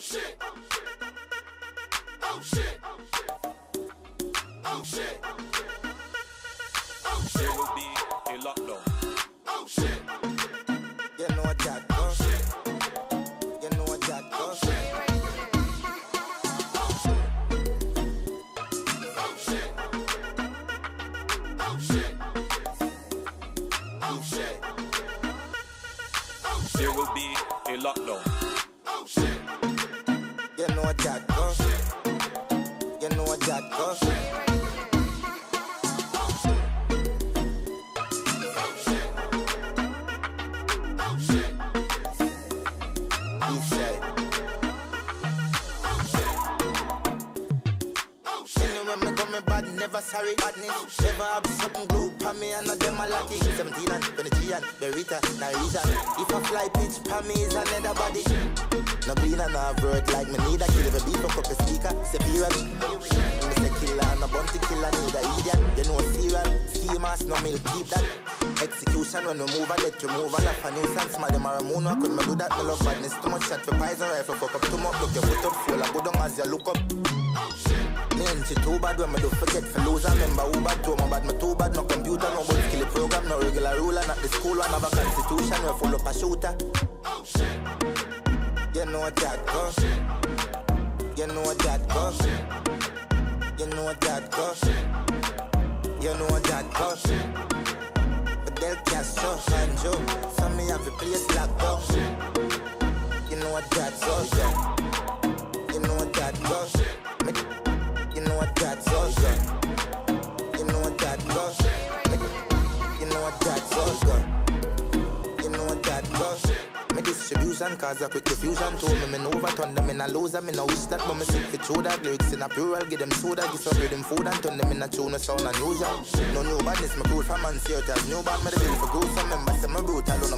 shit. Oh shit. Oh shit. Oh shit. There will be a lockdown. Oh shit. You know what that Oh goes. shit. You know what that Oh goes. shit. Oh shit. Oh shit. Oh shit. Oh shit. Oh shit. There will be a lockdown. Oh shit. You know what that goes. You know what that goes. East side. Anyway, me go me bad, never sorry. Badness, never have something glue pa me and them a lucky. 17 and 23 and Berita, Narita. If I fly pitch pa me is another body. No clean and no word like me need a kill if a beat up a speaker. Severe. Me say killer and a bounty killer need a idiot. You know serial, schemers, no milk, keep that. Execution when we move and let you move and laugh a nuisance. Smile them a moon, I couldn't do that. Me love badness, too much shot for poison rifle. Fuck up too much, look your foot up, full of good as you look up. Me ain't shit too bad when me do forget for lose. I remember who bad to my bad, me too bad. No computer, no body skill program, no regular ruler. Not the school one, have a constitution, we full up a shooter. You know what that goes. You know what that goes. You know what that goes. You know what that goes. But they'll cast so and Joe. So me have the place locked up. You know what that goes. You know what that goes. You know what that goes. You know what that goes. You know what that goes. You know what that goes. Me distribution cause a quick diffusion. Told me no overturn them in a loser. Me no wish that but me sick for through that. Lyrics in a plural, give them soda. Give some rhythm food and turn them in a tune. Sound unusual. No new badness, me cool from man. See out as new bad. Me the bill for good. Some members say me brutal on